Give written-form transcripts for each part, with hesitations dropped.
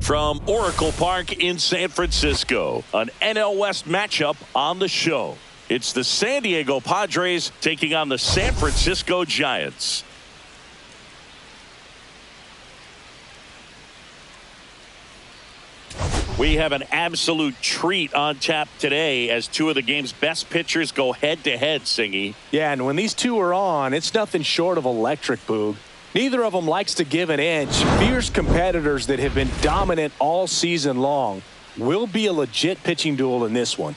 From Oracle Park in San Francisco, an NL West matchup on the show. It's the San Diego Padres taking on the San Francisco Giants. We have an absolute treat on tap today as two of the game's best pitchers go head-to-head, Singy. Yeah, and when these two are on, it's nothing short of electric, Boog. Neither of them likes to give an inch. Fierce competitors that have been dominant all season long. Will be a legit pitching duel in this one.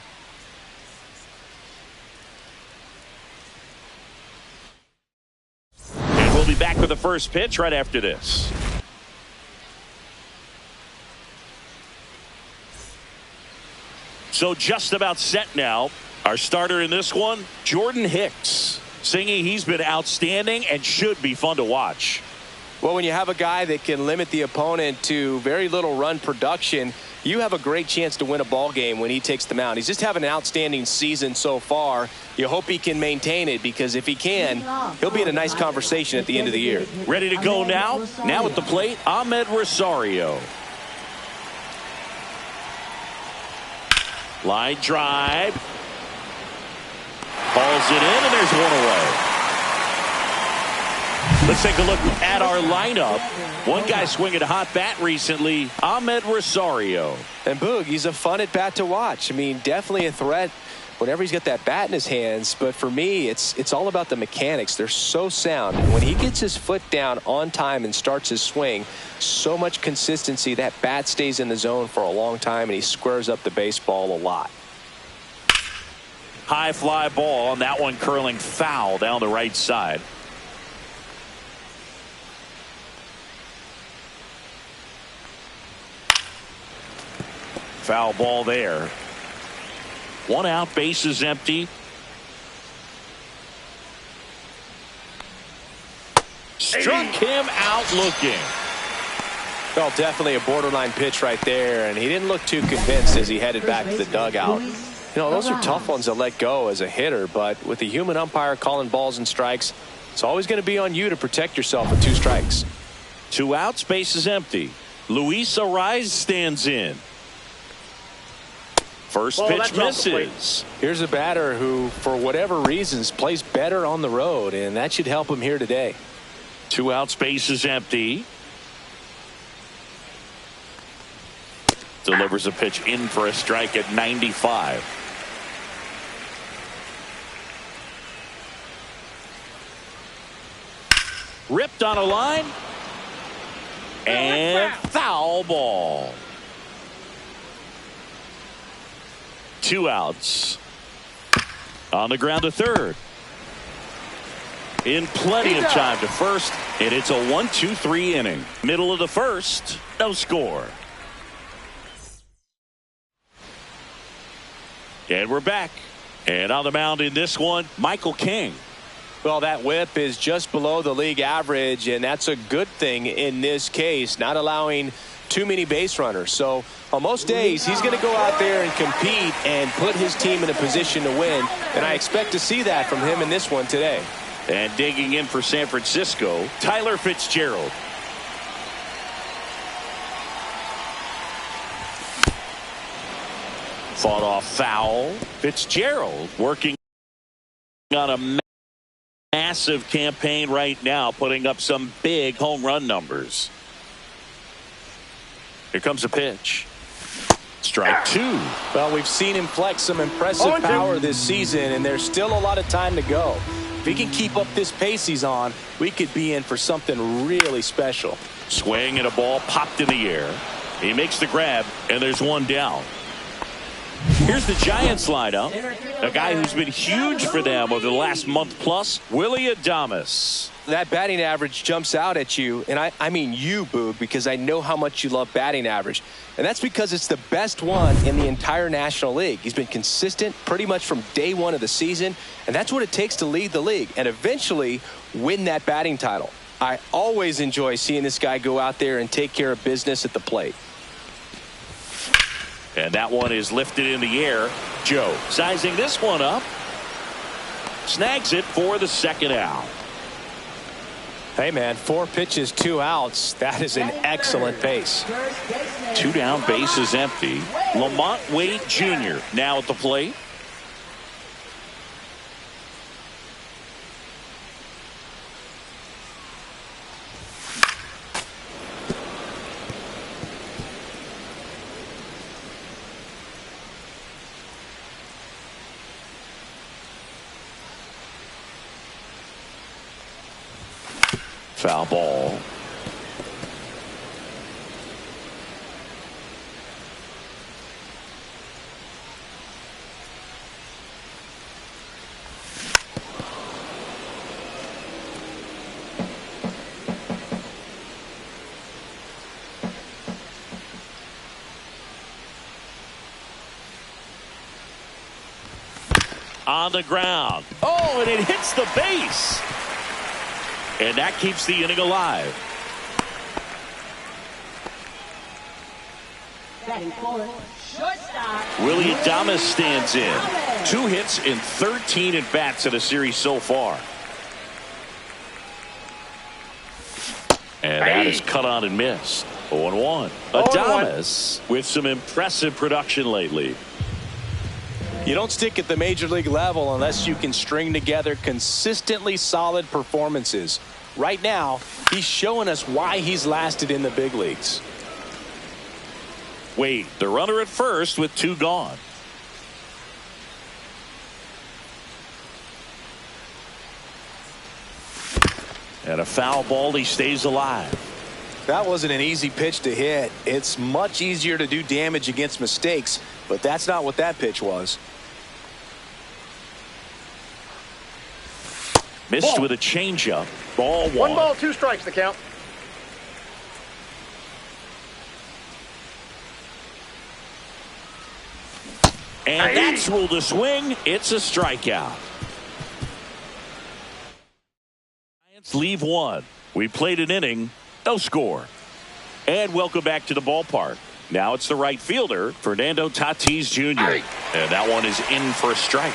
And we'll be back with the first pitch right after this. So just about set now. Our starter in this one, Jordan Hicks. Singy, he's been outstanding and should be fun to watch. Well, when you have a guy that can limit the opponent to very little run production, you have a great chance to win a ball game when he takes the mound. He's just having an outstanding season so far. You hope he can maintain it, because if he can, he'll be in a nice conversation at the end of the year. Ready to go now? Now at the plate, Ahmed Rosario. Line drive. Balls it in, and there's one away. Let's take a look at our lineup. One guy swinging a hot bat recently, Ahmed Rosario. And Boog, he's a fun at bat to watch. I mean, definitely a threat whenever he's got that bat in his hands. But for me, it's all about the mechanics. They're so sound. When he gets his foot down on time and starts his swing, so much consistency, that bat stays in the zone for a long time, and he squares up the baseball a lot. High fly ball, and that one curling foul down the right side. Foul ball there. One out, bases empty. Struck him out looking. Well, definitely a borderline pitch right there, and he didn't look too convinced as he headed back to the dugout. You know, those are tough ones to let go as a hitter, but with the human umpire calling balls and strikes, it's always going to be on you to protect yourself with 2 strikes. 2 outs, bases empty. Luis Arraez stands in. First pitch misses. Here's a batter who, for whatever reasons, plays better on the road, and that should help him here today. 2 outs, bases empty. Delivers a pitch in for a strike at 95. Ripped on a line. And foul ball. 2 outs. On the ground to third. In plenty of time to first. And it's a 1-2-3 inning. Middle of the first. No score. And we're back. And on the mound in this one, Michael King. Well, that whip is just below the league average, and that's a good thing in this case, not allowing too many base runners. So on most days, he's going to go out there and compete and put his team in a position to win, and I expect to see that from him in this one today. And digging in for San Francisco, Tyler Fitzgerald. Fought off foul. Fitzgerald working on a massive campaign right now, putting up some big home run numbers. Here comes a pitch. Strike 2. Well, we've seen him flex some impressive power this season, and there's still a lot of time to go. If he can keep up this pace he's on, we could be in for something really special. Swing and a ball popped in the air. He makes the grab, and there's one down. Here's the Giants lineup. A guy who's been huge for them over the last month plus, Willie Adames. That batting average jumps out at you, and I mean you, Boog, because I know how much you love batting average. And that's because it's the best one in the entire National League. He's been consistent pretty much from day one of the season, and that's what it takes to lead the league and eventually win that batting title. I always enjoy seeing this guy go out there and take care of business at the plate. And that one is lifted in the air. Joe sizing this one up. Snags it for the second out. Hey, man, 4 pitches, 2 outs. That is an excellent pace. 2 down, base is empty. Lamont Wade Jr. now at the plate. Foul ball. On the ground. Oh, and it hits the base. And that keeps the inning alive. Willie Adames stands in. 2 hits in 13 at-bats in a series so far. And that is cut on and missed. 0-1. Adames with some impressive production lately. You don't stick at the major league level unless you can string together consistently solid performances. Right now, he's showing us why he's lasted in the big leagues. Wade, the runner at first with 2 gone. And a foul ball, he stays alive. That wasn't an easy pitch to hit. It's much easier to do damage against mistakes, but that's not what that pitch was. Missed with a changeup. Ball 1. 1 ball, 2 strikes the count. And that's ruled a swing. It's a strikeout. Giants leave 1. We played an inning. No score. And welcome back to the ballpark. Now it's the right fielder, Fernando Tatis Jr. And that one is in for a strike.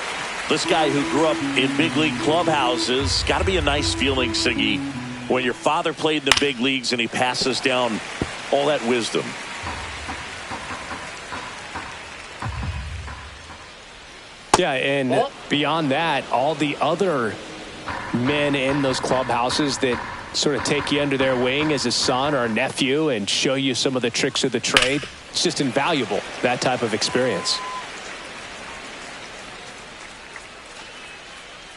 This guy who grew up in big league clubhouses, got to be a nice feeling, Siggy, when your father played in the big leagues and he passes down all that wisdom. Yeah, and beyond that, all the other men in those clubhouses that sort of take you under their wing as a son or a nephew and show you some of the tricks of the trade. It's just invaluable, that type of experience.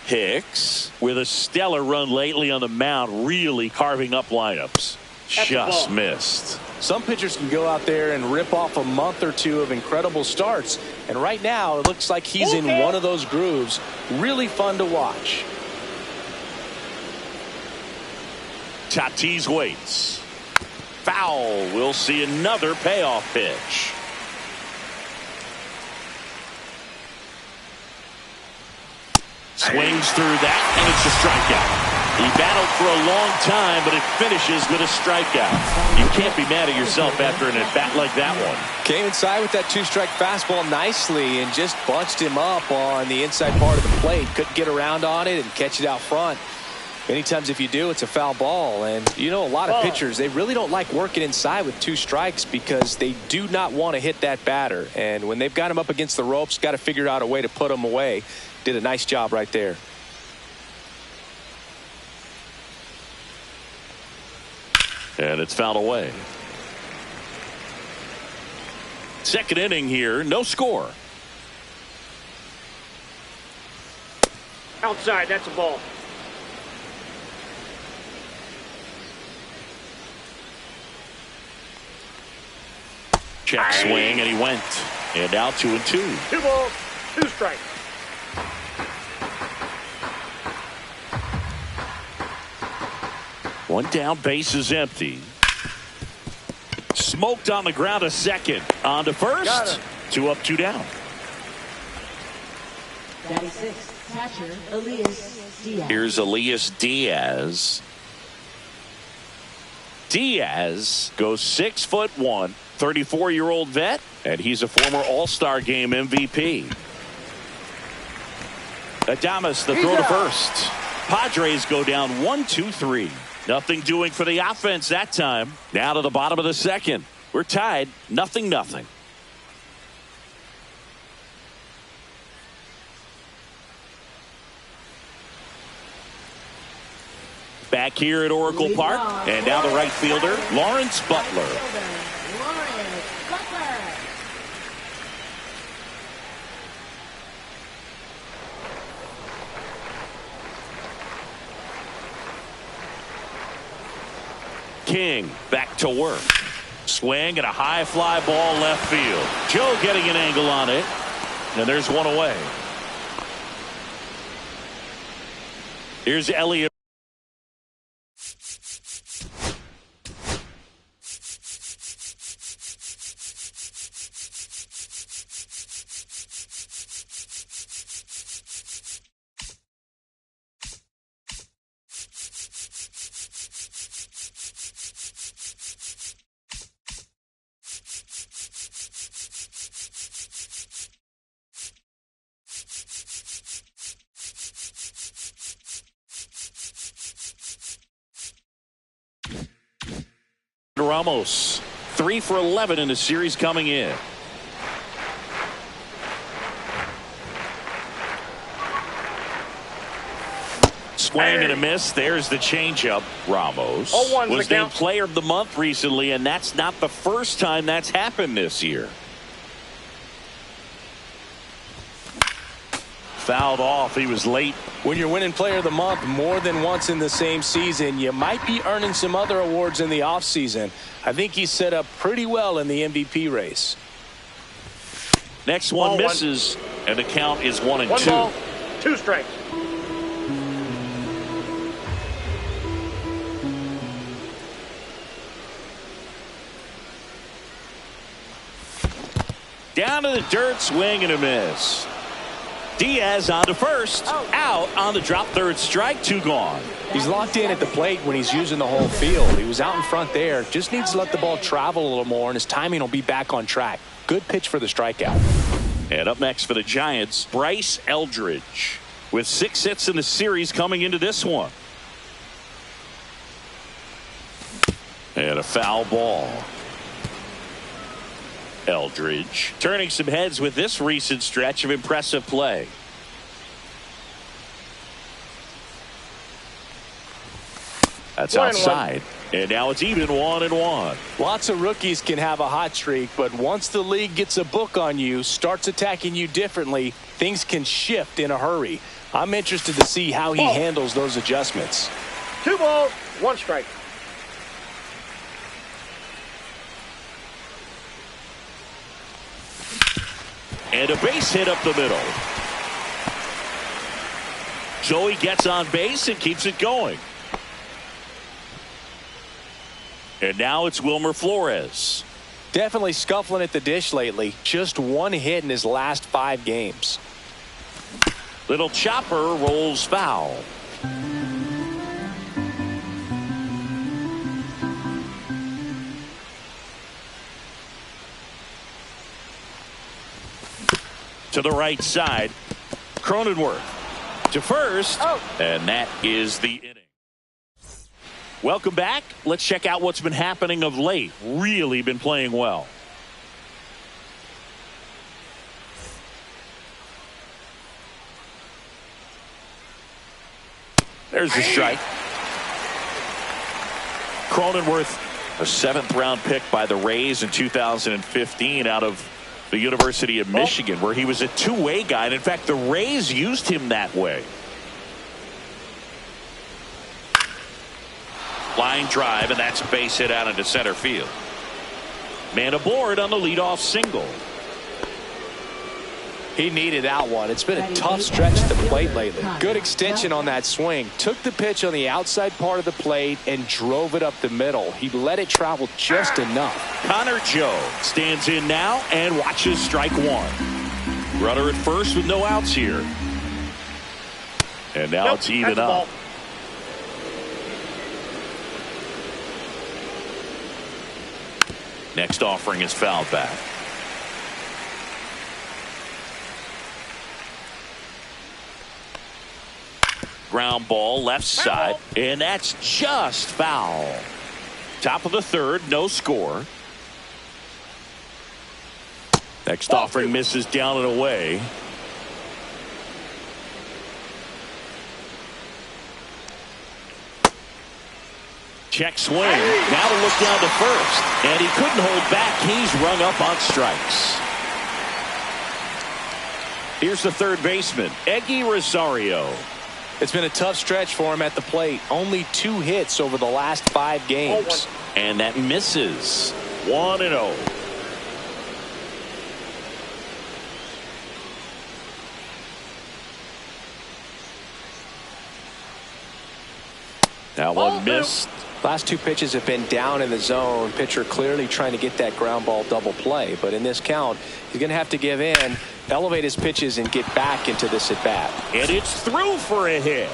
Hicks with a stellar run lately on the mound, really carving up lineups. Just missed. Some pitchers can go out there and rip off a month or 2 of incredible starts, and right now it looks like he's in one of those grooves. Really fun to watch. Tatis waits. Foul. We'll see another payoff pitch. Swings through that, and it's a strikeout. He battled for a long time, but it finishes with a strikeout. You can't be mad at yourself after an at-bat like that one. Came inside with that 2-strike fastball nicely and just bunched him up on the inside part of the plate. Couldn't get around on it and catch it out front. Many times if you do, it's a foul ball. And you know, a lot of pitchers, they really don't like working inside with 2 strikes because they do not want to hit that batter. And when they've got him up against the ropes, got to figure out a way to put him away. Did a nice job right there. And it's fouled away. Second inning here, no score. Outside, that's a ball. Check swing, and he went. And now 2-2. 2 balls, 2 strikes. One down, base is empty. Smoked on the ground, a second. On to first. 2 up, 2 down. 96, catcher, Elias Diaz. Here's Elias Diaz. Diaz goes 6'1", 34-year-old vet, and he's a former All-Star Game MVP. Adames, the throw to first. Padres go down 1-2-3. Nothing doing for the offense that time. Now to the bottom of the second. We're tied, 0-0. Back here at Oracle Park, and now the right fielder, Lawrence Butler. Lawrence Butler. King back to work. Swing and a high fly ball left field. Joe getting an angle on it, and there's one away. Here's Elliott. Ramos, 3 for 11 in the series coming in. Swing and a miss. There's the changeup. Ramos 0-1 was the named count. Player of the Month recently, and that's not the first time that's happened this year. Fouled off. He was late. When you're winning Player of the Month more than once in the same season, you might be earning some other awards in the offseason. I think he's set up pretty well in the MVP race. Next one Ball misses, and the count is 1-2. 1 ball, 2 strikes. Down to the dirt, swing and a miss. Diaz on to first, out on the drop, third strike, 2 gone. He's locked in at the plate when he's using the whole field. He was out in front there. Just needs to let the ball travel a little more, and his timing will be back on track. Good pitch for the strikeout. And up next for the Giants, Bryce Eldridge, with 6 hits in the series coming into this one. And a foul ball. Eldridge turning some heads with this recent stretch of impressive play. That's outside. And now it's even 1-1. Lots of rookies can have a hot streak, but once the league gets a book on you, starts attacking you differently, things can shift in a hurry. I'm interested to see how he handles those adjustments. 2 balls, 1 strike. And a base hit up the middle. Joey gets on base and keeps it going. And now it's Wilmer Flores. Definitely scuffling at the dish lately. Just 1 hit in his last 5 games. Little chopper rolls foul. To the right side. Cronenworth to first. And that is the inning. Welcome back. Let's check out what's been happening of late. Really been playing well. There's the strike. Cronenworth, a 7th-round pick by the Rays in 2015 out of the University of Michigan, where he was a two-way guy. And in fact, the Rays used him that way. Line drive, and that's a base hit out into center field. Man aboard on the leadoff single. He needed that one. It's been a tough stretch at the plate lately. Good extension on that swing. Took the pitch on the outside part of the plate and drove it up the middle. He let it travel just enough. Connor Joe stands in now and watches strike one. Runner at first with no outs here. And now it's even up. Next offering is fouled back. Ground ball left side, and that's just foul. Top of the third, no score. Next offering misses down and away. Check swing. Now to look down to first. And he couldn't hold back. He's rung up on strikes. Here's the third baseman, Eggy Rosario. It's been a tough stretch for him at the plate. Only 2 hits over the last 5 games. And that misses. 1-0. That one missed. Last 2 pitches have been down in the zone. Pitcher clearly trying to get that ground ball double play. But in this count, he's going to have to give in, elevate his pitches, and get back into this at bat. And it's through for a hit.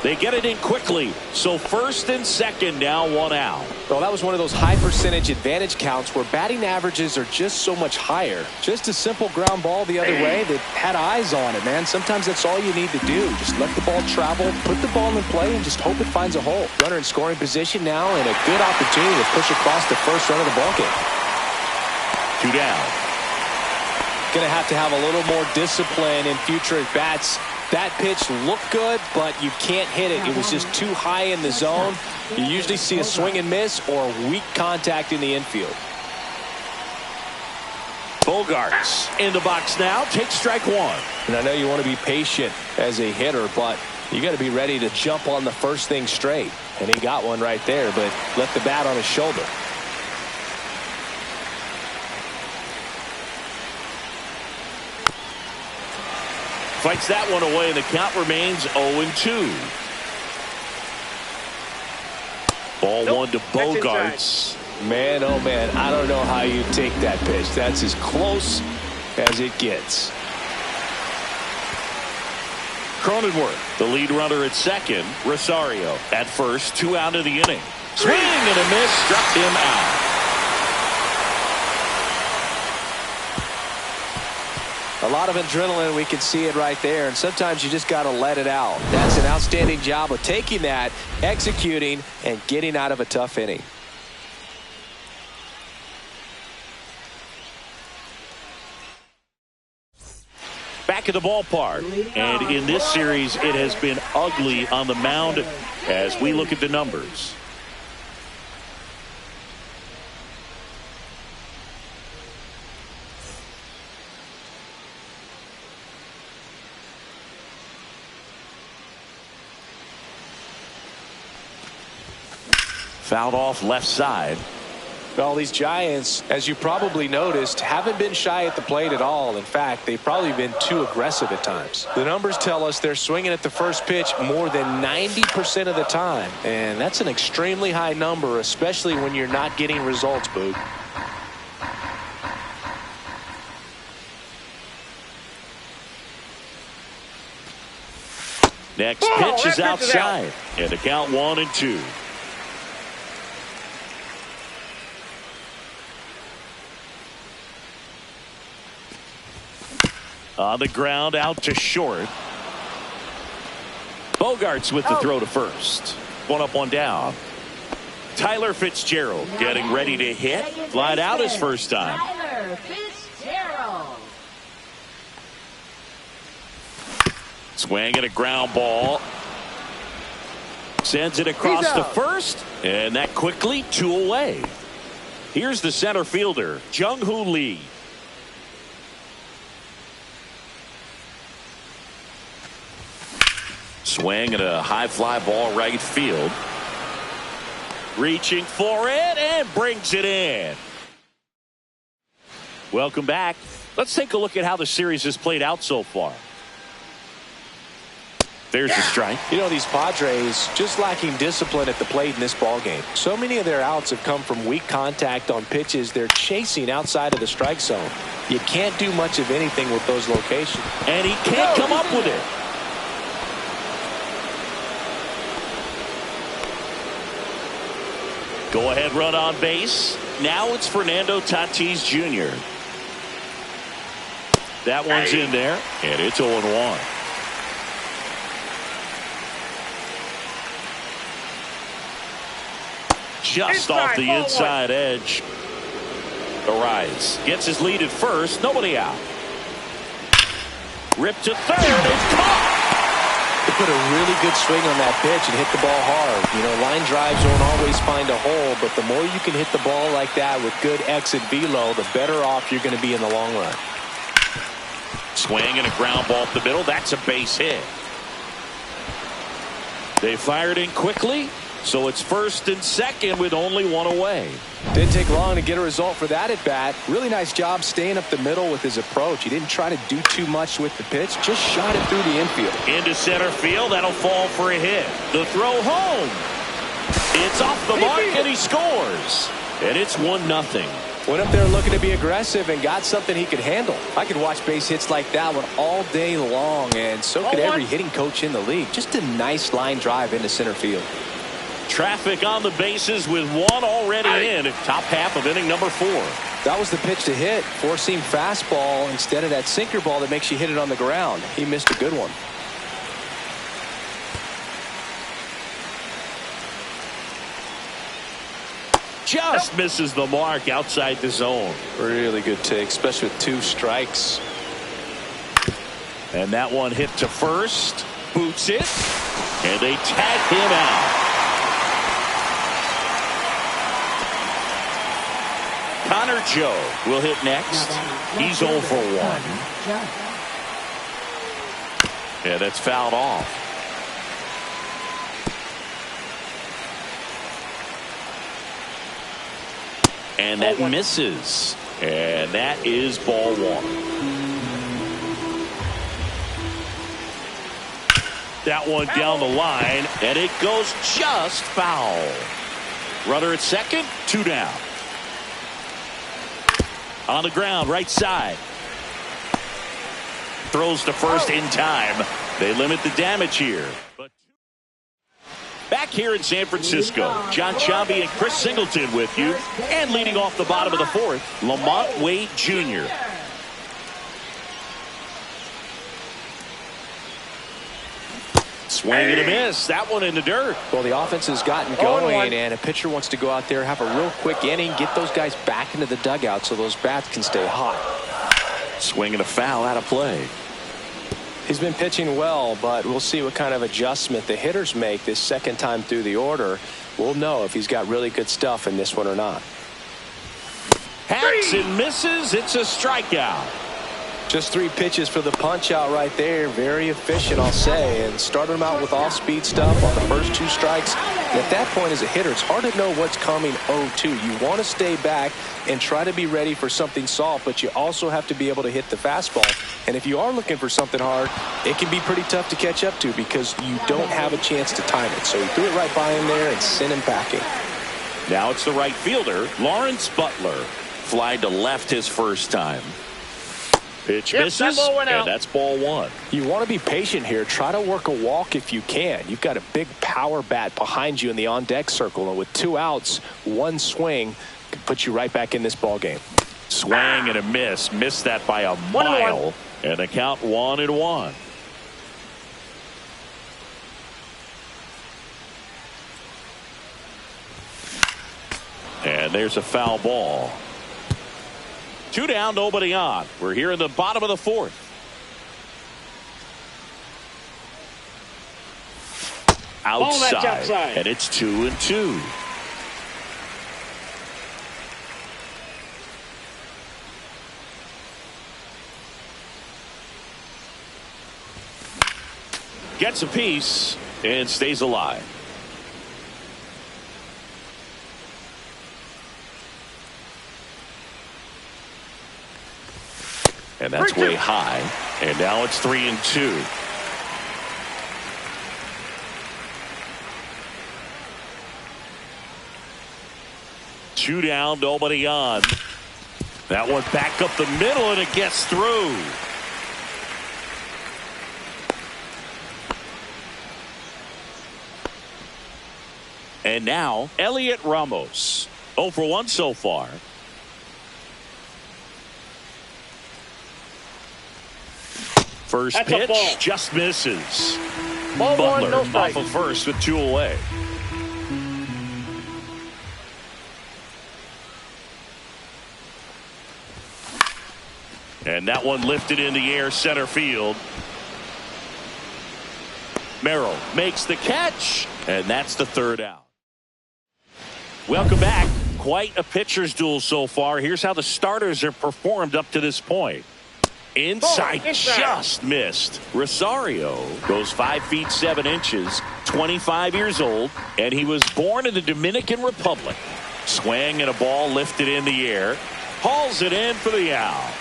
They get it in quickly. So first and second now, 1 out. Well, that was one of those high percentage advantage counts where batting averages are just so much higher. Just a simple ground ball the other way that had eyes on it, man. Sometimes that's all you need to do. Just let the ball travel, put the ball in play, and just hope it finds a hole. Runner in scoring position now, and a good opportunity to push across the first run of the ballgame. 2 down. Going to have a little more discipline in future at bats. That pitch looked good, but you can't hit it. It was just too high in the zone. You usually see a swing and miss or weak contact in the infield. Bogarts in the box now. Takes strike one. And I know you want to be patient as a hitter, but you got to be ready to jump on the first thing straight. And he got one right there, but left the bat on his shoulder. Fights that one away, and the count remains 0-2. Ball one to Bogarts. Man, oh man, I don't know how you take that pitch. That's as close as it gets. Cronenworth, the lead runner at second. Rosario at first, 2 out of the inning. Swing and a miss, struck him out. A lot of adrenaline, we can see it right there, and sometimes you just got to let it out. That's an outstanding job of taking that, executing, and getting out of a tough inning. Back at the ballpark, and in this series, it has been ugly on the mound as we look at the numbers. Fouled off left side. Well, these Giants, as you probably noticed, haven't been shy at the plate at all. In fact, they've probably been too aggressive at times. The numbers tell us they're swinging at the first pitch more than 90% of the time. And that's an extremely high number, especially when you're not getting results, Boog. Next pitch is outside. And the count 1-2. On the ground, out to short. Bogarts with the throw to first. 1 up, 1 down. Tyler Fitzgerald getting ready to hit. Flied out his first time. Tyler Fitzgerald. Swing at a ground ball. Sends it across to first. And that quickly 2 away. Here's the center fielder, Jung-Hoo Lee. Swing at a high fly ball right field. Reaching for it and brings it in. Welcome back. Let's take a look at how the series has played out so far. There's the strike. You know, these Padres just lacking discipline at the plate in this ballgame. So many of their outs have come from weak contact on pitches they're chasing outside of the strike zone. You can't do much of anything with those locations. And he can't come up with it. Go ahead run on base. Now it's Fernando Tatis Jr. That one's in there, and it's 0-1. Just off the inside edge. Arise. Gets his lead at first. Nobody out. Ripped to third. It's caught. He put a really good swing on that pitch and hit the ball hard. You know, line drives don't always find a hole, but the more you can hit the ball like that with good exit velo, the better off you're going to be in the long run. Swing and a ground ball up the middle. That's a base hit. They fired in quickly, so it's first and second with only one away. Didn't take long to get a result for that at bat. Really nice job staying up the middle with his approach. He didn't try to do too much with the pitch, just shot it through the infield. Into center field. That'll fall for a hit. The throw home. It's off the mark and he scores. And it's 1-0. Went up there looking to be aggressive and got something he could handle. I could watch base hits like that one all day long, and so could every hitting coach in the league. Just a nice line drive into center field. Traffic on the bases with one already in. Top half of inning number 4. That was the pitch to hit. Four-seam fastball instead of that sinker ball that makes you hit it on the ground. He missed a good one. Just misses the mark outside the zone. Really good take, especially with 2 strikes. And that one hit to first. Boots it. And they tag him out. Connor Joe will hit next. He's 0 for 1. Yeah, that's fouled off. And that misses. And that is ball 1. That one down the line, and it goes just foul. Runner at second, 2 down. On the ground, right side. Throws to first in time. They limit the damage here. But back here in San Francisco, John Chambi and Chris Singleton with you. And leading off the bottom of the 4th, Lamont Wade Jr. Swing and a miss. That one in the dirt. Well, the offense has gotten going, and a pitcher wants to go out there, have a real quick inning, get those guys back into the dugout so those bats can stay hot. Swing and a foul out of play. He's been pitching well, but we'll see what kind of adjustment the hitters make this second time through the order. We'll know if he's got really good stuff in this one or not. Hacks and misses. It's a strikeout. Just 3 pitches for the punch out right there. Very efficient, I'll say, and started him out with off-speed stuff on the first 2 strikes. And at that point as a hitter, it's hard to know what's coming 0-2. You want to stay back and try to be ready for something soft, but you also have to be able to hit the fastball. And if you are looking for something hard, it can be pretty tough to catch up to because you don't have a chance to time it. So he threw it right by him there and sent him packing. Now it's the right fielder, Lawrence Butler. Fly to left his first time. Pitch misses, and that's ball 1. You want to be patient here. Try to work a walk if you can. You've got a big power bat behind you in the on-deck circle, and with 2 outs, 1 swing can put you right back in this ball game. Swing and a miss. Missed that by a mile. And the count 1-1. And there's a foul ball. 2 down, nobody on. We're here in the bottom of the 4th. Outside. And it's 2-2. Gets a piece and stays alive. And that's way high. And now it's 3-2. Two down, nobody on. That one back up the middle, and it gets through. And now, Elliot Ramos. 0 for 1 so far. First pitch just misses. Ball Butler one, no off strike. of first with 2 away. And that one lifted in the air, center field. Merrill makes the catch, and that's the 3rd out. Welcome back. Quite a pitcher's duel so far. Here's how the starters have performed up to this point. Inside, just missed. Rosario goes 5 feet 7 inches, 25 years old, and he was born in the Dominican Republic. Swing and a ball lifted in the air. Hauls it in for the out.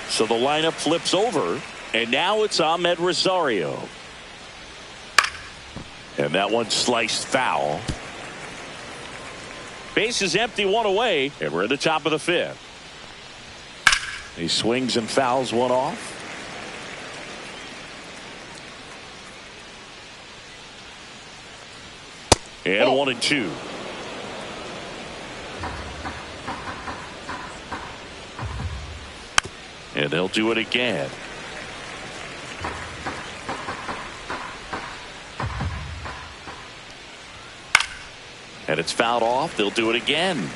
So the lineup flips over, and now it's Ahmed Rosario. And that one sliced foul. Base is empty, 1 away, and we're at the top of the 5th. He swings and fouls one off. And 1-2. And they'll do it again. And it's fouled off. They'll do it again.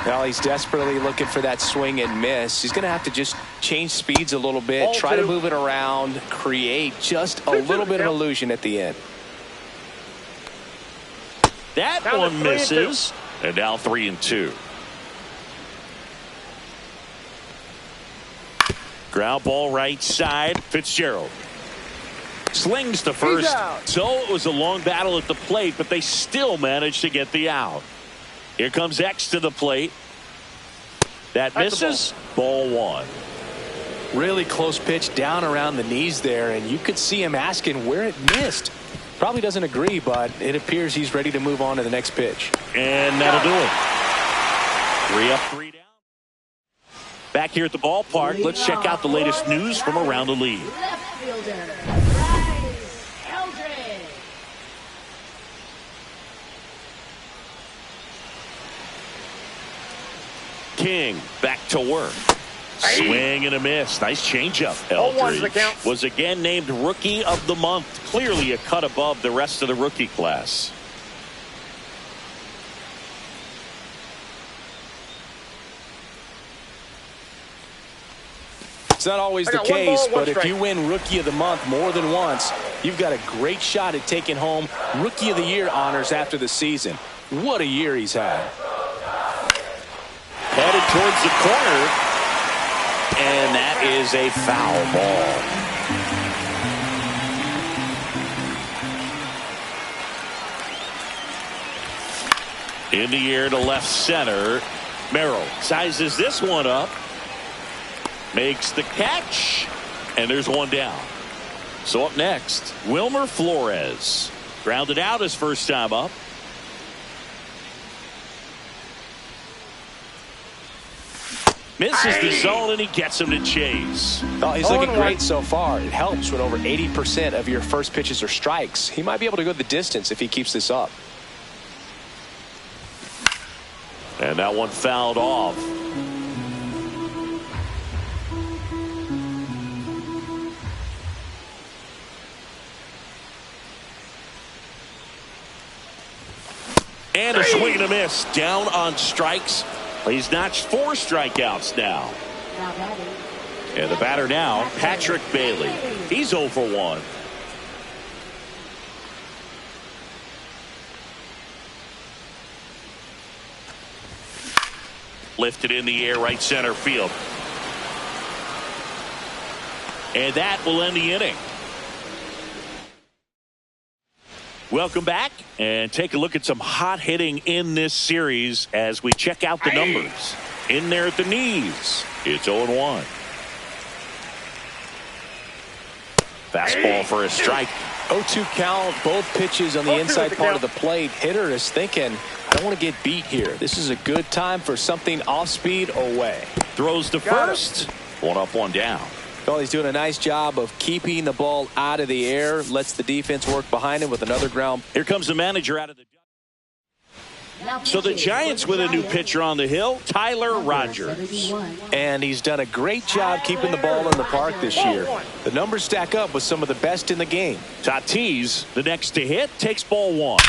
Well, he's desperately looking for that swing and miss. He's going to have to just change speeds a little bit, try to move it around, create just a little bit of illusion at the end. That one misses. And now 3-2. Ground ball right side. Fitzgerald slings to first. So it was a long battle at the plate, but they still managed to get the out. Here comes X to the plate. That misses. Ball 1. Really close pitch down around the knees there, and you could see him asking where it missed. Probably doesn't agree, but it appears he's ready to move on to the next pitch. And that'll do it. 3 up, 3 down. Back here at the ballpark, let's check out the latest news from around the league. Left fielder, Eldred. King back to work. Swing and a miss. Nice changeup. Eldridge was again named Rookie of the Month. Clearly a cut above the rest of the rookie class. It's not always the case, but if you win Rookie of the Month more than once, you've got a great shot at taking home Rookie of the Year honors after the season. What a year he's had. Headed towards the corner, and that is a foul ball. In the air to left center. Merrill sizes this one up. Makes the catch, and there's one down. So up next, Wilmer Flores. Grounded out his first time up. Misses the zone, and he gets him to chase. Oh, he's looking great so far. It helps when over 80% of your first pitches are strikes. He might be able to go the distance if he keeps this up. And that one fouled off. And a swing and a miss. Down on strikes. He's notched 4 strikeouts now. And the batter now, Patrick Bailey. He's 0 for 1. Lifted in the air, right center field. And that will end the inning. Welcome back, and take a look at some hot hitting in this series as we check out the numbers. In there at the knees, it's 0-1. Fastball for a strike. 0-2 count, both pitches on the 0-2 inside the part count. of the plate. Hitter is thinking, I don't want to get beat here. This is a good time for something off speed away. Throws to first. One up, one down. Well, he's doing a nice job of keeping the ball out of the air. Lets the defense work behind him with another ground. Here comes the manager out of the. So the Giants with a new pitcher on the hill, Tyler Rogers. And he's done a great job keeping the ball in the park this year. The numbers stack up with some of the best in the game. Tatis, the next to hit, takes ball one.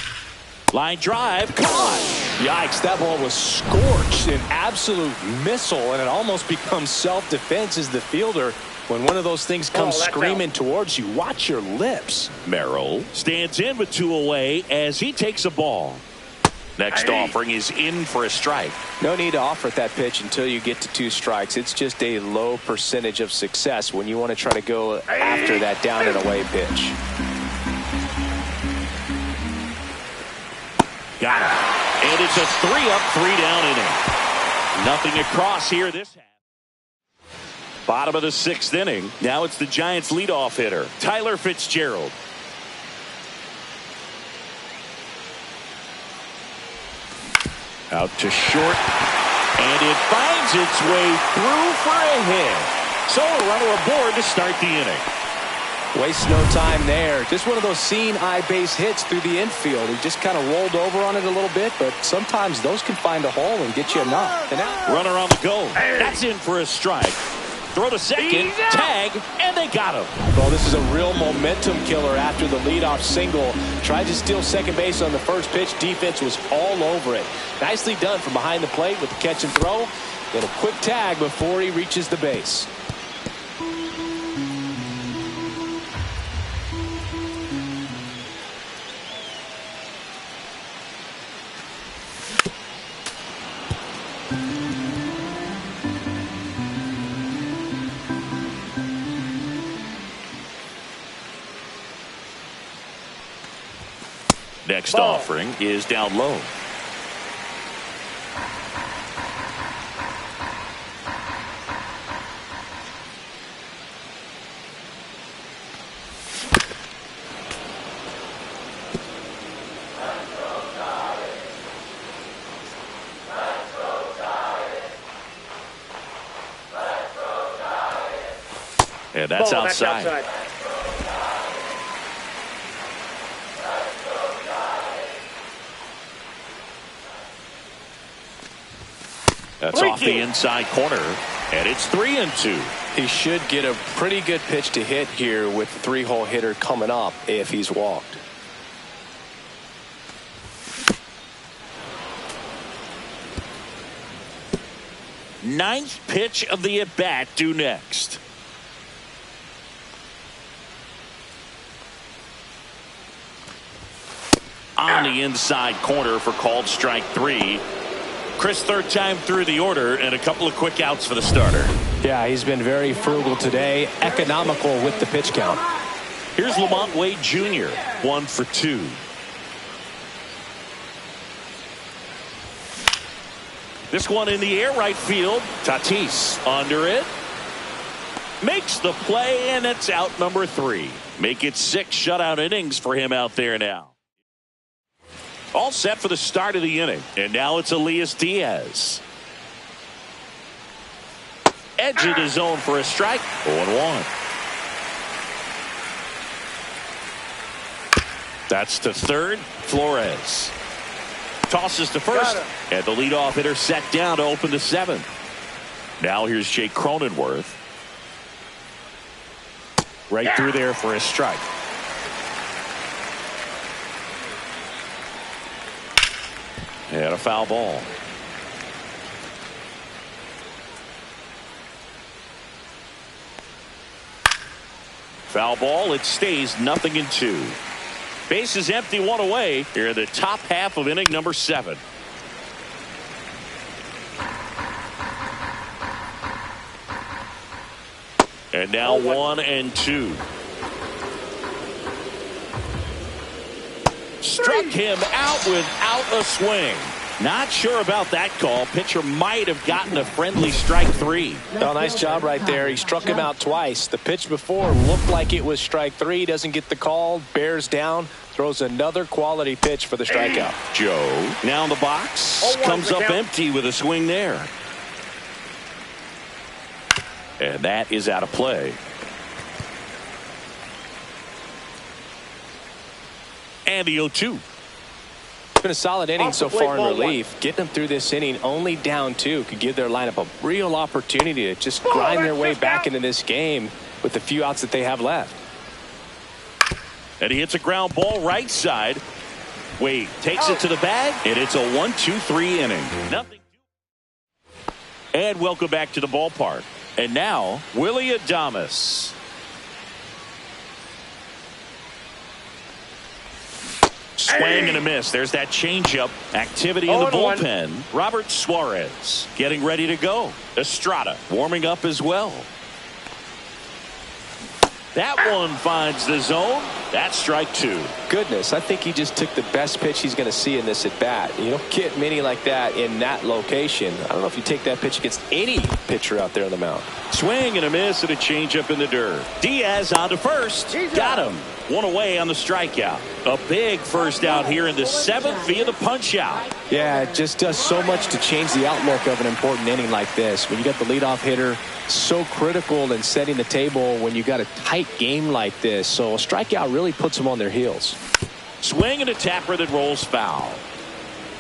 Line drive, caught. Yikes, that ball was scorched, an absolute missile, and it almost becomes self-defense as the fielder. When one of those things comes screaming towards you, watch your lips. Merrill stands in with two away as he takes a ball. Next offering is in for a strike. No need to offer that pitch until you get to 2 strikes. It's just a low percentage of success when you want to try to go after that down and away pitch. Got it. And it's a 3-up, 3-down inning. Nothing across here this half. Bottom of the 6th inning. Now it's the Giants leadoff hitter, Tyler Fitzgerald. Out to short, and it finds its way through for a hit. So a runner aboard to start the inning. Wastes no time there. Just one of those seeing eye base hits through the infield. He just kind of rolled over on it a little bit, but sometimes those can find a hole and get you a knock. Runner on the go. That's in for a strike. Throw to second, tag, and they got him. Well, this is a real momentum killer after the leadoff single. Tried to steal second base on the first pitch. Defense was all over it. Nicely done from behind the plate with the catch and throw. Then a quick tag before he reaches the base. Next offering is down low. And that's outside. That's off the inside corner, and it's 3-2. He should get a pretty good pitch to hit here with the 3-hole hitter coming up if he's walked. Ninth pitch of the at-bat due next. On the inside corner for called strike 3. Chris, third time through the order, and a couple of quick outs for the starter. Yeah, he's been very frugal today, economical with the pitch count. Here's Lamont Wade Jr., 1 for 2. This one in the air, right field. Tatis under it. Makes the play, and it's out number 3. Make it 6 shutout innings for him out there now. All set for the start of the inning. And now it's Elias Diaz. Edge of the zone for a strike. 0-1. That's to third. Flores tosses to first. And the leadoff hitter set down to open the 7th. Now here's Jake Cronenworth. Right through there for a strike. And a foul ball. Foul ball. It stays 0-2. Base is empty, 1 away. Here in the top half of inning number 7. And now 1-2. Struck him out without a swing. Not sure about that call. Pitcher might have gotten a friendly strike 3. Oh, nice job right there. He struck him out twice. The pitch before looked like it was strike 3. Doesn't get the call. Bears down. Throws another quality pitch for the strikeout. Joe now in the box. Comes up empty with a swing there. And that is out of play. And the 0-2. It's been a solid inning so far in relief. Getting them through this inning only down 2 could give their lineup a real opportunity to just grind their way back into this game with the few outs that they have left. And he hits a ground ball right side. Wade takes it to the bag, and it's a 1-2-3 inning. Nothing. And welcome back to the ballpark. And now, Willie Adames. Swing and a miss. There's that changeup. Activity in the bullpen. Robert Suarez getting ready to go. Estrada warming up as well. That one finds the zone. That's strike 2. Goodness, I think he just took the best pitch he's going to see in this at bat. You don't get many like that in that location. I don't know if you take that pitch against any pitcher out there on the mound. Swing and a miss and a changeup in the dirt. Diaz on to first. Got him. One away on the strikeout. A big first out here in the 7th via the punch out. Yeah, it just does so much to change the outlook of an important inning like this. When you got the leadoff hitter, so critical in setting the table when you got a tight game like this. So a strikeout really puts them on their heels. Swing and a tapper that rolls foul.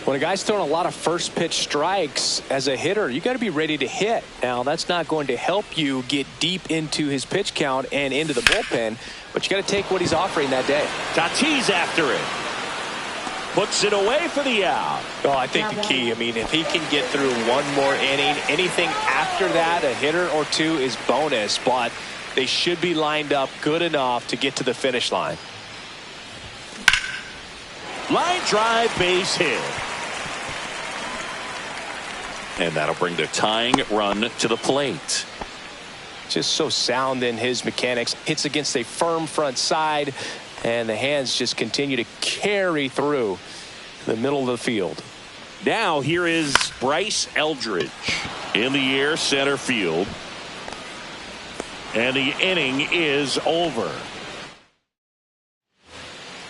When a guy's throwing a lot of first pitch strikes as a hitter, you got to be ready to hit. Now, that's not going to help you get deep into his pitch count and into the bullpen, but you got to take what he's offering that day. Tatis after it. Puts it away for the out. Oh, I think the key, I mean, if he can get through one more inning, anything after that, a hitter or two is bonus, but they should be lined up good enough to get to the finish line. Line drive, base hit. And that'll bring the tying run to the plate. Just so sound in his mechanics. Hits against a firm front side, and the hands just continue to carry through the middle of the field. Now here is Bryce Eldridge in the air, center field. And the inning is over.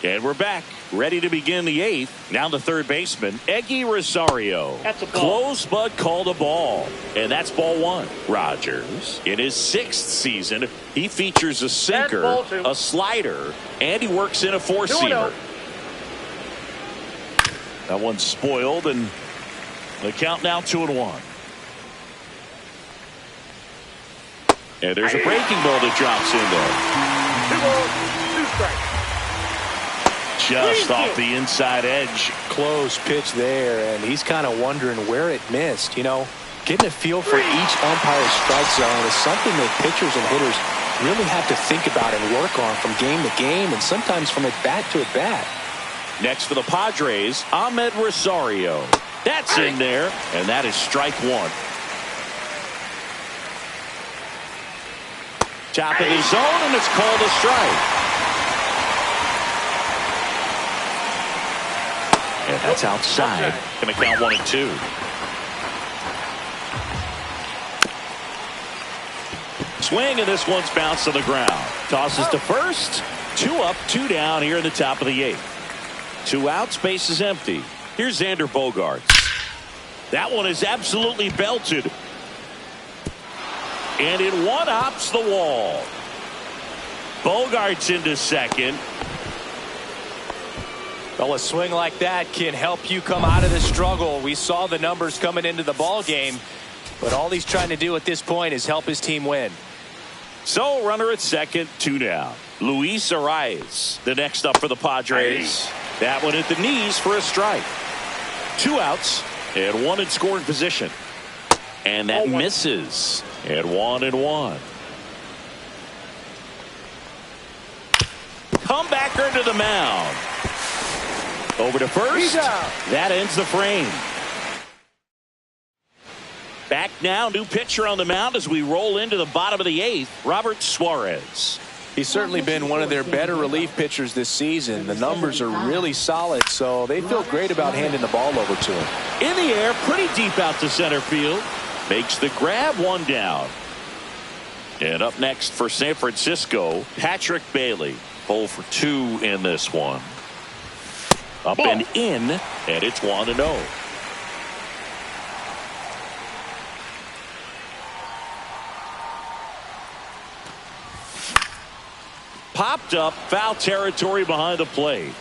And we're back, ready to begin the 8th. Now the third baseman, Eggy Rosario. That's a ball. Close but called a ball. And that's ball 1. Rogers, in his 6th season, he features a sinker, a slider, and he works in a 4-seamer. That one's spoiled, and the count now 2-1. And there's a breaking ball that drops in there. 2 balls, 2 strikes. Just off the inside edge. Close pitch there, and he's kind of wondering where it missed. You know, getting a feel for each umpire's strike zone is something that pitchers and hitters really have to think about and work on from game to game, and sometimes from at bat to at bat. Next for the Padres, Ahmed Rosario. That's in there, and that is strike 1. Top of the zone, and it's called a strike. And that's outside. Going to count 1 and 2. Swing, and this one's bounced to the ground. Tosses to first. 2 up, 2 down here in the top of the 8th. 2 outs, base is empty. Here's Xander Bogaerts. That one is absolutely belted. And it one-hops the wall. Bogaerts into second. Well, a swing like that can help you come out of the struggle. We saw the numbers coming into the ball game, but all he's trying to do at this point is help his team win. So runner at second, 2 down. Luis Arias, the next up for the Padres. That one at the knees for a strike. 2 outs and 1 in scoring position. And that misses. And 1-1. Comebacker to the mound. Over to first. That ends the frame. Back now, new pitcher on the mound as we roll into the bottom of the 8th. Robert Suarez. He's certainly been one of their better relief pitchers this season. The numbers are really solid, so they feel great about handing the ball over to him. In the air, pretty deep out to center field. Makes the grab, one down. And up next for San Francisco, Patrick Bailey. 0 for 2 in this one. Up and in, and it's 1-0. Popped up, foul territory behind the plate.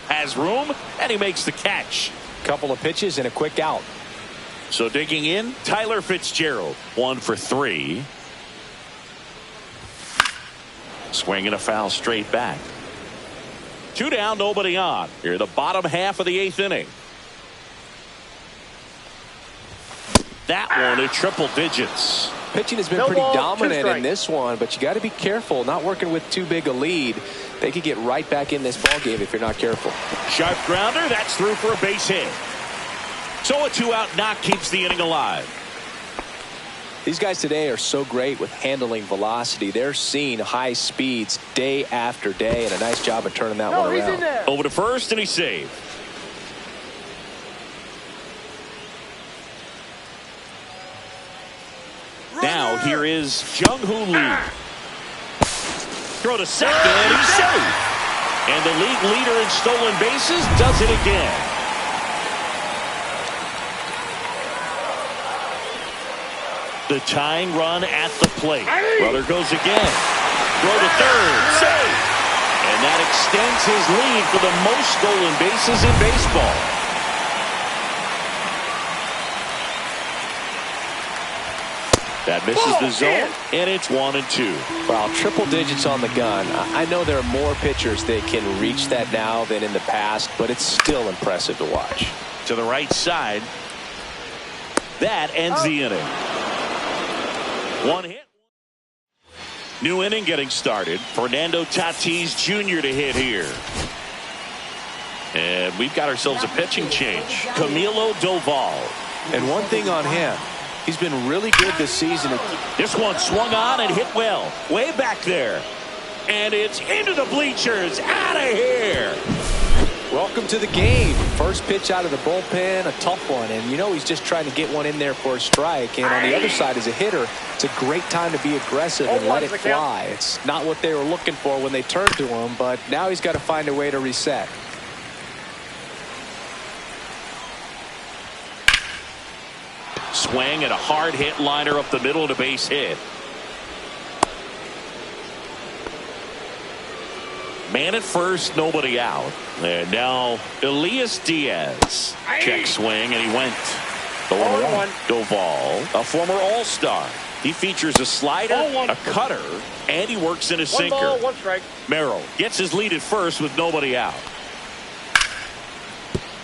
Has room, and he makes the catch. Couple of pitches and a quick out. So digging in, Tyler Fitzgerald. 1 for 3. Swing and a foul straight back. 2 down, nobody on. Here, the bottom half of the 8th inning. That one at triple digits. Pitching has been No pretty ball, 2 dominant strikes. in this one, but you got to be careful. Not working with too big a lead. They could get right back in this ball game if you're not careful. Sharp grounder, that's through for a base hit. So a 2-out knock keeps the inning alive. These guys today are so great with handling velocity. They're seeing high speeds day after day, and a nice job of turning that one He's in around. there. Over to first, and he's saved. Now here is Jung-Hoo Lee. Throw to second, and he's safe. And the league leader in stolen bases does it again. The tying run at the plate. Runner goes again. Throw to third. Safe. And that extends his lead for the most stolen bases in baseball. That misses the zone, and it's 1 and 2. Wow, triple digits on the gun. I know there are more pitchers that can reach that now than in the past, but it's still impressive to watch. To the right side. That ends the inning. 1 hit. New inning getting started. Fernando Tatis Jr. to hit here. And we've got ourselves a pitching change. Camilo Doval. And one thing on him, he's been really good this season. This one swung on and hit well. Way back there. And it's into the bleachers. Out of here. Welcome to the game. First pitch out of the bullpen, a tough one. And you know he's just trying to get one in there for a strike. And on the other side, as a hitter, it's a great time to be aggressive and let it fly. It's not what they were looking for when they turned to him, but now he's got to find a way to reset. Swing and a hard hit liner up the middle and a base hit. Man at first, nobody out. And now Elias Diaz. Check swing, and he went. The 1-1. Doval, a former All-Star. He features a slider, a cutter, and he works in a sinker. 1 ball, 1 strike. Merrill gets his lead at first with nobody out.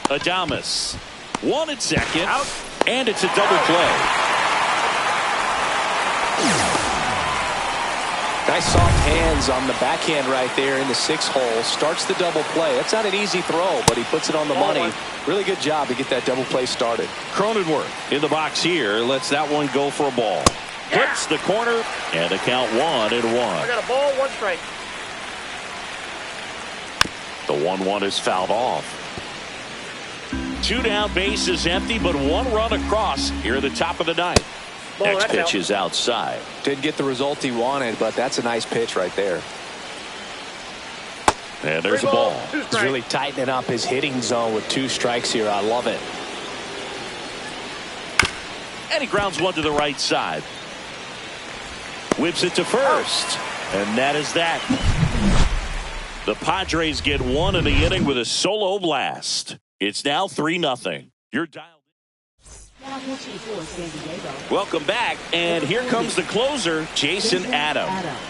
Adames. 1 at second. Out. And it's a double play. Nice soft hands on the backhand right there in the 6th hole. Starts the double play. That's not an easy throw, but he puts it on the money. Really good job to get that double play started. Cronenworth in the box here. Lets that one go for a ball. Hits the corner, and the count 1-1. I got a ball, 1 strike. The 1-1 is fouled off. 2 down, base is empty, but 1 run across here at the top of the 9th. Next pitch is outside. Didn't get the result he wanted, but that's a nice pitch right there. And there's a ball. He's really tightening up his hitting zone with 2 strikes here. I love it. And he grounds one to the right side. Whips it to first. And that is that. The Padres get 1 in the inning with a solo blast. It's now 3-0. You're dialed. Welcome back, and here comes the closer, Jason Adam.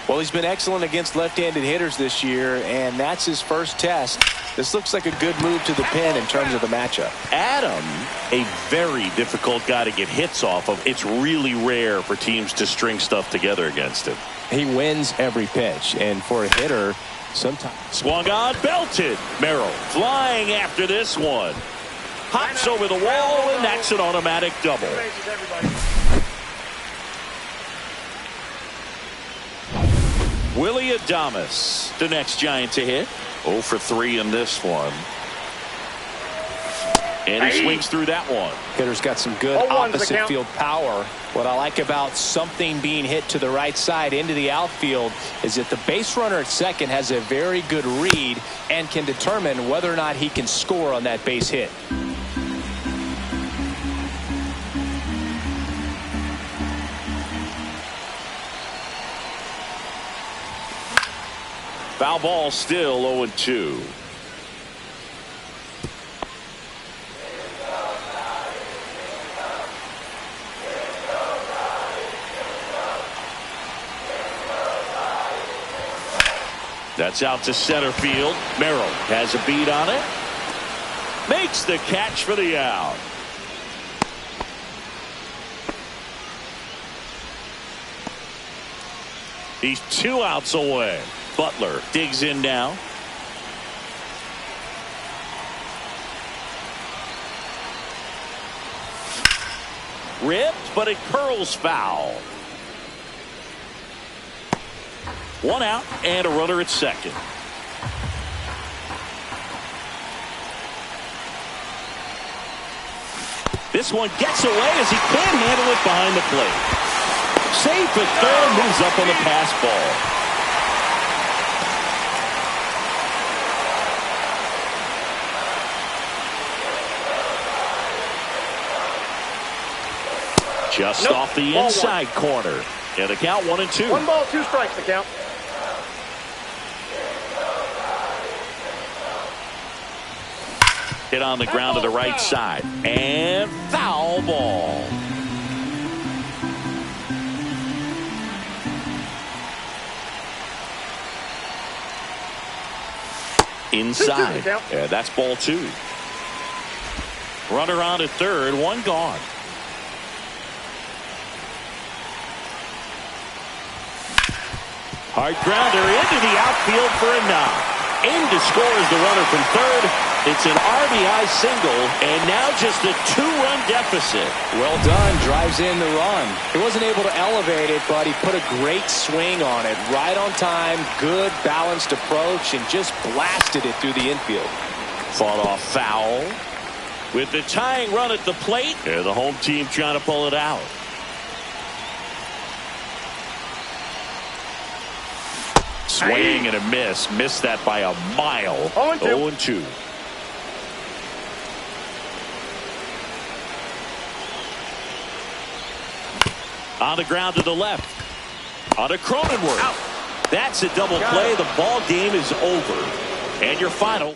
Well, he's been excellent against left-handed hitters this year, and that's his first test. This looks like a good move to the pen in terms of the matchup. Adam, a very difficult guy to get hits off of. It's really rare for teams to string stuff together against him. He wins every pitch, and for a hitter, sometimes. Swung on, belted. Merrill flying after this one. Hops over the wall, and that's an automatic double. Willie Adames, the next Giant to hit. 0 for 3 in this one. And he swings through that one. Hitter's got some good opposite field power. What I like about something being hit to the right side into the outfield is that the base runner at second has a very good read and can determine whether or not he can score on that base hit. Foul ball, still 0-2. That's out to center field. Merrill has a beat on it. Makes the catch for the out. He's 2 outs away. Butler digs in now. Ripped, but it curls foul. 1 out and a runner at second. This one gets away as he can't handle it behind the plate. Safe at third, moves up on the pass ball. Just off the inside corner. And the count 1-2. 1 ball, 2 strikes the count. Hit on the ground to the right side. And foul ball. Inside. Yeah, that's ball 2. Runner on at third, 1 gone. Hard grounder into the outfield for a knock. In to score is the runner from third. It's an RBI single, and now just a 2-run deficit. Well done. Drives in the run. He wasn't able to elevate it, but he put a great swing on it. Right on time, good balanced approach, and just blasted it through the infield. Fought off foul. With the tying run at the plate, and the home team trying to pull it out. Swing and a miss. Missed that by a mile. 0-2. On the ground to the left. On to Cronenworth. That's a double play. The ball game is over. And your final.